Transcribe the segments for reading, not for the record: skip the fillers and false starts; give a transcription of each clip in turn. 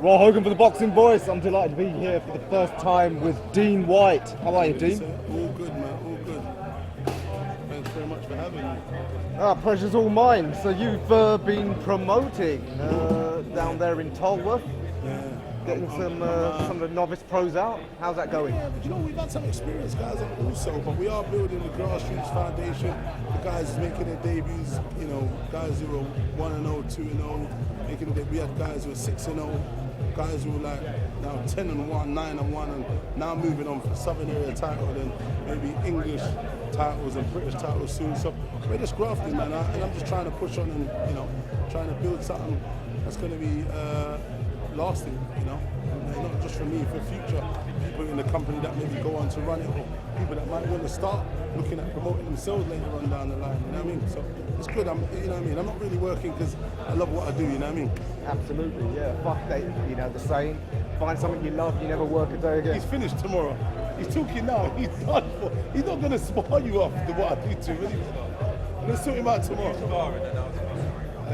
Well, Hogan for the Boxing Voice. I'm delighted to be here for the first time with Dean Whyte. How are you, Dean? All good, man. All good. Thanks very much for having me. Pleasure's all mine. So you've been promoting down there in Tolworth, getting some of the novice pros out. How's that going? Yeah, but you know, we've had some experience, guys, also, but we are building the grassroots foundation. The guys making their debuts, you know, guys who are 1-0, 2-0, making it. We had guys who are 6-0. Guys who were like now 10-1, 9-1, and now moving on for Southern area title and maybe English titles and British titles soon. So we're just grafting, man, and I'm just trying to push on and trying to build something that's going to be lasting, not just for me, for future people in the company that maybe go on to run it, or people that might want to start looking at promoting themselves later on down the line. You know what I mean? So it's good. I'm not really working because I love what I do. You know what I mean? Absolutely, yeah. Fuck that, the saying. Find something you love, you never work a day again. He's finished tomorrow. He's talking now. He's done for. He's not going to spar you off the what I do to him. I'm going to sort him out tomorrow.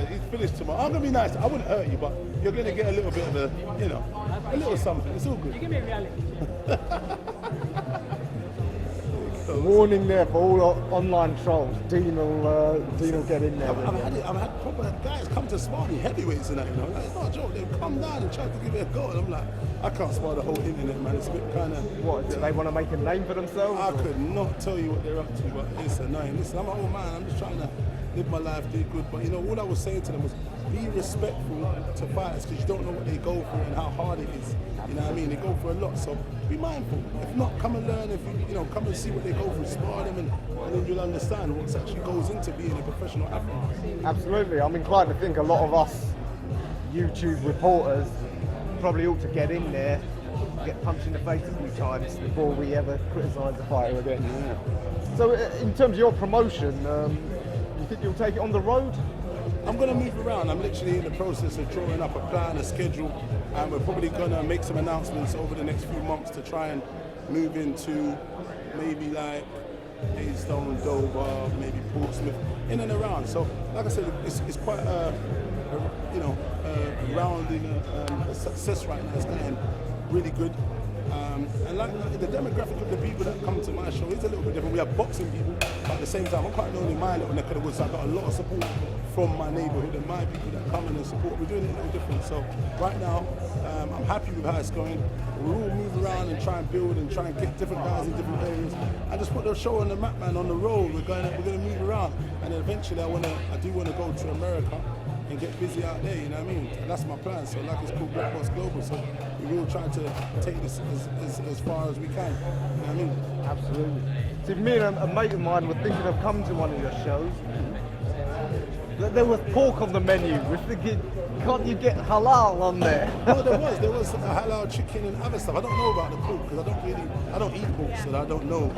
He's finished tomorrow. I'm going to be nice. I wouldn't hurt you, but you're going to get a little bit of a little something. It's all good. You give me a reality. Warning there for all online trolls. Dean will get in there. I've had proper guys come to spar me, heavyweights and that, Like, it's not a joke. They've come down and tried to give me a go, and I'm like, I can't spar the whole internet, man. It's a bit kind of. What? Do they want to make a name for themselves? I could not tell you what they're up to, but it's annoying. Listen, I'm an old man. I'm just trying to live my life, do good. But all I was saying to them was, be respectful to fighters, because you don't know what they go through and how hard it is. You know what I mean? They go through a lot, so be mindful. If not, come and learn. If you come and see what they go through, spar them, and then you'll understand what actually goes into being a professional athlete. Absolutely. I'm inclined to think a lot of us YouTube reporters probably ought to get in there, get punched in the face a few times before we ever criticise the fighter again. Yeah. So, in terms of your promotion, you think you'll take it on the road? I'm going to move around. I'm literally in the process of drawing up a plan, a schedule, and we're probably going to make some announcements over the next few months to try and move into maybe like Dazn, Dolla, maybe Portsmouth, in and around. So, like I said, it's quite a rounding a success right now. It's going really good. And like the demographic of the people that come to my show is a little bit different. We have boxing people, but at the same time, I'm quite lonely in my little neck of the woods. So I've got a lot of support from my neighbourhood and my people that come in and support. We're doing it a little different. So right now, I'm happy with how it's going. We'll all move around and try and build and try and get different guys in different areas. I just put the show on the map, man, on the road. We're going to move around, and then eventually I do want to go to America and get busy out there, you know what I mean? And that's my plan. So like it's called Black Box Global, so we will try to take this as far as we can, you know what I mean? Absolutely. See, me and a mate of mine were thinking of coming to one of your shows. There was pork on the menu. We're thinking, can't you get halal on there? No, there was halal chicken and other stuff. I don't know about the pork because I don't eat pork, so I don't know.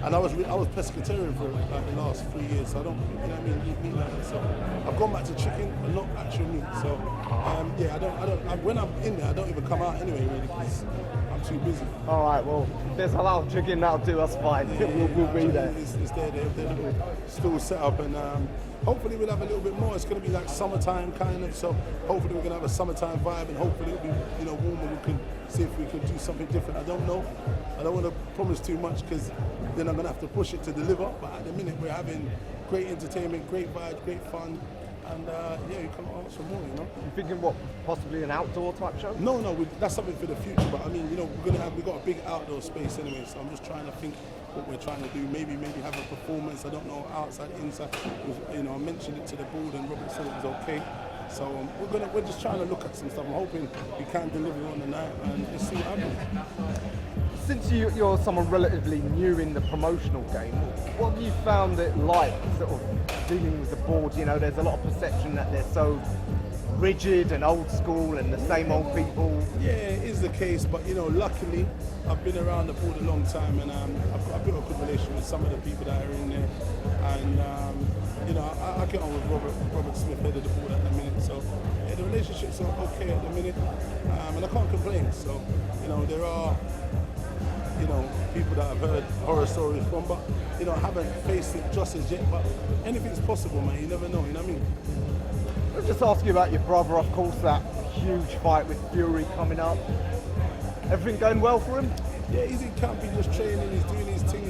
And I was pescatarian for like the last 3 years, so I don't, eat meat like that. So I've gone back to chicken, but not actual meat. So when I'm in there, I don't even come out anyway, really, because I'm too busy. All right, well, if there's halal chicken, that'll do us fine. Yeah, we'll be there. It's there. They're still set up, and hopefully we'll have a little bit more. It's going to be like summertime kind of, so hopefully we're going to have a summertime vibe, and hopefully it'll be warmer. We can see if we can do something different. I don't know. I don't want to promise too much because then I'm going to have to push it to deliver. But at the minute we're having great entertainment, great vibes, great fun, and you come on some more. You thinking what, possibly an outdoor type show? No, that's something for the future. But I mean, we've got a big outdoor space anyway. So I'm just trying to think what we're trying to do. Maybe have a performance. I don't know, outside, inside. I mentioned it to the board, and Robert said it was okay. So we're just trying to look at some stuff. I'm hoping we can deliver on the night, and let's see what happens. Since you're someone relatively new in the promotional game, what have you found it like, sort of dealing with the board? There's a lot of perception that they're so rigid and old school and the same old people. Yeah, it is the case, but luckily I've been around the board a long time, and I've got a bit of a good relationship with some of the people that are in there, and I get on with Robert Smith, head of the board at the minute. So yeah, the relationships are okay at the minute, and I can't complain. So there are people that I've heard horror stories from, but I haven't faced it just as yet. But anything's possible, man. You never know. You know what I mean? I'll just ask you about your brother, of course, that huge fight with Fury coming up. Everything going well for him? Yeah, he's in camp, he's just training, he's doing his thing,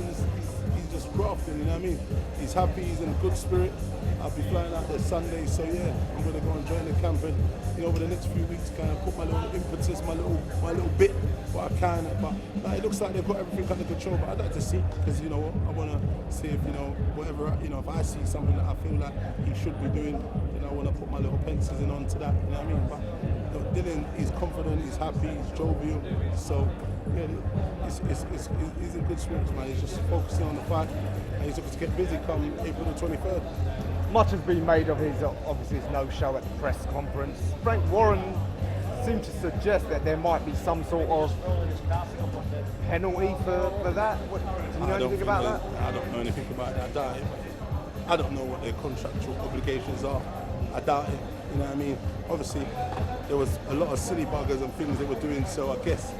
he's just grafting, you know what I mean? He's happy, he's in a good spirit. I'll be flying out there Sunday, so yeah, I'm gonna go and join the camp and, you know, over the next few weeks kind of put my little impetus, my little bit, what I can. But like, it looks like they've got everything under control, but I'd like to see, because you know what, I wanna see if, you know, whatever, you know, if I see something that I feel like he should be doing, you know, I wanna put my little pencils in onto that, you know what I mean? But you know, Dylan, he's confident, he's happy, he's jovial, so yeah, he's in good spirits, man. He's just focusing on the fight, and he's looking to get busy come April the 23rd. Much has been made of his, obviously, his no-show at the press conference. Frank Warren seemed to suggest that there might be some sort of penalty for that. Do you know anything about that? I don't know anything about that. I doubt it. I don't know what their contractual obligations are. I doubt it. You know what I mean? Obviously, there was a lot of silly buggers and things they were doing, so I guess,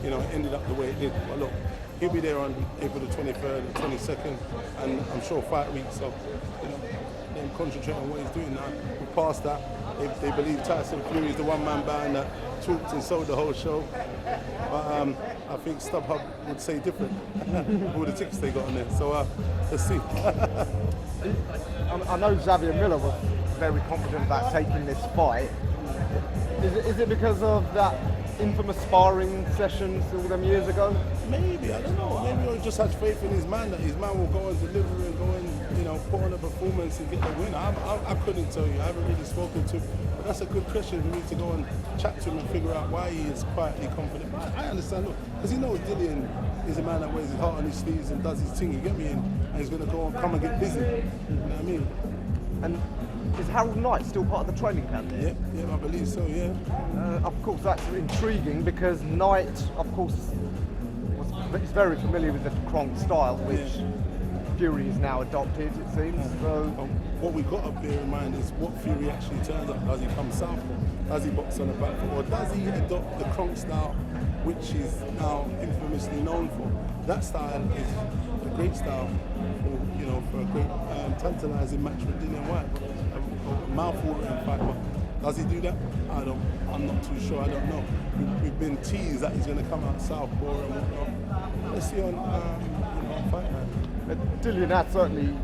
you know, it ended up the way it did. But look, he'll be there on April the 23rd and 22nd, and I'm sure fight week, so, you know, then concentrate on what he's doing now. We're past that. They believe Tyson Fury is the one-man band that talked and sold the whole show. But I think StubHub would say different with all the tickets they got on there. So let's see. I know Xavier Miller was very confident about taking this fight. Is it because of that infamous sparring sessions all them years ago? Maybe, I don't know. Maybe he just has faith in his man, that his man will go and deliver and go and, you know, put on a performance and get the win. I couldn't tell you. I haven't really spoken to him. But that's a good question for me to go and chat to him and figure out why he is quietly confident. But I understand, look, because he knows Dillian is a man that wears his heart on his sleeves and does his thing. You get me? And he's going to go and come and get busy. You know what I mean? And is Harold Knight still part of the training camp there? Yeah, I believe so, yeah. Of course, that's intriguing because Knight, of course, is very familiar with the Kronk style, which Fury has now adopted, it seems. So, what we've got to bear in mind is what Fury actually turns up. Does he come southpaw? Does he box on the back foot? Or does he adopt the Kronk style, which is now infamously known for? That style is a great style for, you know, for a great tantalizing match with Dillian Whyte. A mouth-watering fight. But does he do that? I'm not too sure. I don't know. We've been teased that he's going to come out southpaw and whatnot. Let's see on Fight Night. Dillian has certainly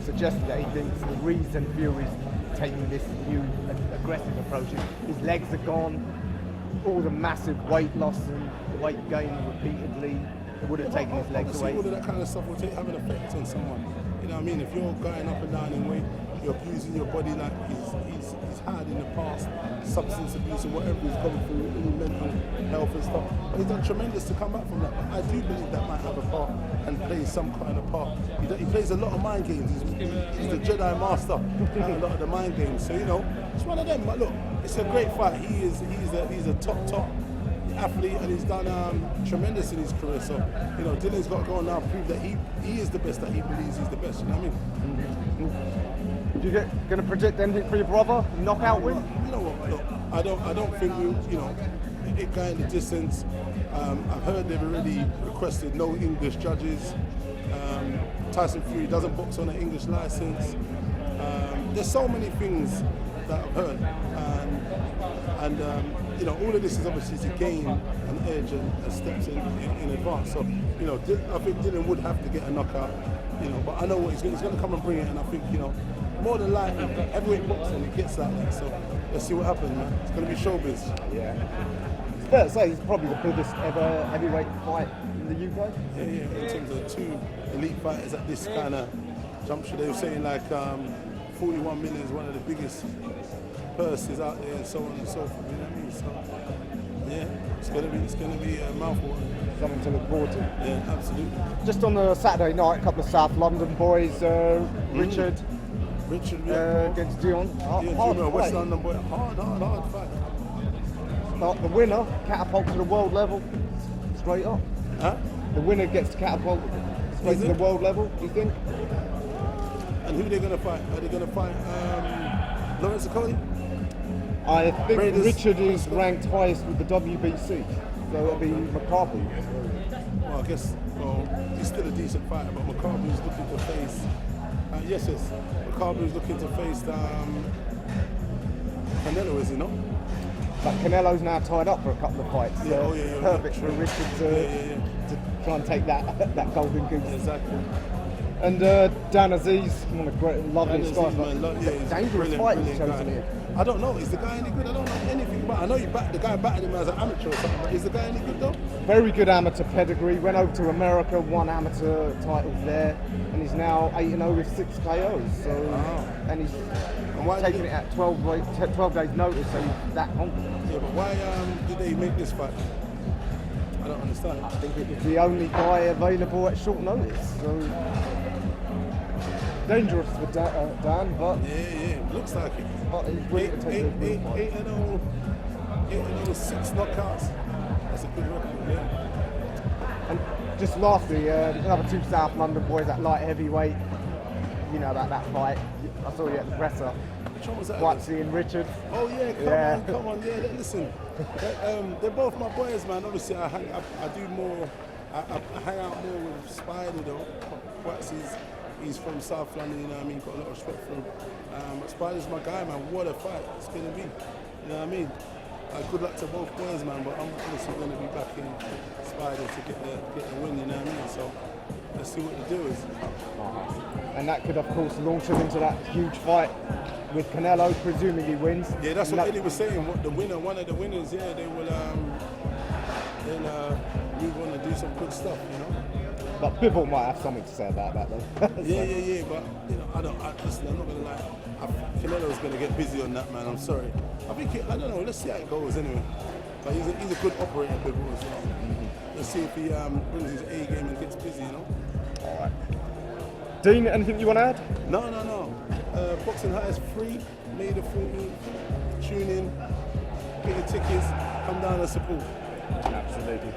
suggested that he thinks the reason Fury's taking this new aggressive approach is his legs are gone, all the massive weight loss and weight gain repeatedly would have taken his legs away. All of that kind of stuff will have an effect on someone. You know what I mean? If you're going up and down in weight, you're abusing your body like he's had in the past, substance abuse or whatever he's gone through, any mental health and stuff. But he's done tremendous to come back from that. But I do believe that might have a part and play some kind of part. He plays a lot of mind games. He's the Jedi Master at a lot of the mind games. So, you know, it's one of them. But look, it's a great fight. He's a top athlete, and he's done tremendous in his career. So, you know, Dylan's got to go on now and prove that he is the best, that he believes he's the best. You know what I mean? You going to predict anything for your brother? Knockout win? You know what? Look, I don't think it going the distance. I've heard they've already requested no English judges. Tyson Fury doesn't box on an English license. There's so many things that I've heard, and you know, all of this is obviously to gain an edge and steps in advance. So, you know, I think Dylan would have to get a knockout. You know, but I know what he's going to come and bring it, and I think, you know, more than likely, heavyweight boxing, it gets like that. So let's see what happens, man. It's going to be showbiz. Yeah. It's fair to say it's probably the biggest ever heavyweight fight in the UK. Yeah. In terms of two elite fighters at this kind of juncture, they were saying like 41 million is one of the biggest purses out there, and so on and so forth. You know what I mean? So yeah, it's going to be a mouthful. Something to look forward to. Yeah, absolutely. Just on the Saturday night, a couple of South London boys, Richard against Dion. Hard West London boy. Hard fight. But the winner catapults to the world level straight up. Huh? The winner gets to catapult straight to the world level, do you think? And who are they going to fight? Are they going to fight Lawrence Okoye? I think Richard is ranked highest with the WBC, so it'll be McCarthy. Well, I guess, he's still a decent fighter, but McCarthy's looking to face. McCarthy's looking to face Canelo, is he not? But Canelo's now tied up for a couple of fights. Yeah, So oh, yeah, perfect yeah, for true. Richard to try and take that golden goose. Exactly. And Dan Aziz, one of the great, loveliest guys. He's Dangerous brilliant, fight he's brilliant chosen guy. here. I don't know. Is the guy any good? I don't know anything about. I know the guy batted him as an amateur or something. But is the guy any good though? Very good amateur pedigree. Went over to America, won amateur titles there, and he's now 8-0 with 6 KOs. So, and he's taking it at 12 days notice. So he's that confident. Yeah, but why did they make this fight? I don't understand. I think it was the only guy available at short notice. So dangerous for Dan, but Yeah, looks like it. but he's willing to take the 8-0, 6 knockouts. That's a good record, yeah. And just lastly, another 2 South London boys at light heavyweight. You know about that fight. I saw you at the presser. Which one was that? Whyte and Richard. Oh yeah, come on, yeah. Listen, they're both my boys, man. Obviously, I hang out more with Spider though. Whyte he's from South London, you know what I mean. Got a lot of respect for him. But Spider's my guy, man. What a fight it's gonna be. You know what I mean? Good luck to both boys, man. But I'm obviously gonna be backing Spider to get the win. You know what I mean? So let's see what the deal is. And that could, of course, launch him into that huge fight with Canelo, presuming he wins. Yeah, that's what Eddie was saying. What the winner, one of the winners, yeah, they will move on and do some good stuff, you know. But Bivol might have something to say about that, though. Yeah. But you know, listen, I'm not gonna lie. Canelo's gonna get busy on that, man. I'm sorry. I don't know. Let's see how it goes anyway. But he's a good operator, Bivol as well. Let's see if he brings his A game and gets busy, you know. All right. Dean, anything you want to add? No. Boxing High is free. May the 14th. Tune in, get your tickets, come down and support. Absolutely.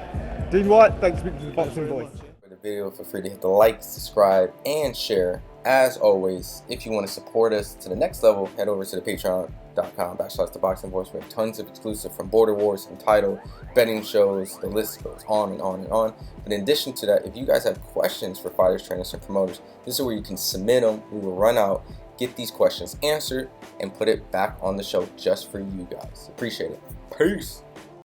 Dean Whyte, thanks for speaking to the Boxing Voice. For the video, feel free to hit the like, subscribe, and share. As always, if you want to support us to the next level, head over to the patreon.com/ThaBoxingVoice. We have tons of exclusive from Border Wars, Entitled, betting shows, the list goes on and on and on. But in addition to that, if you guys have questions for fighters, trainers, and promoters, this is where you can submit them. We will run out, get these questions answered, and put it back on the show just for you guys. Appreciate it. Peace.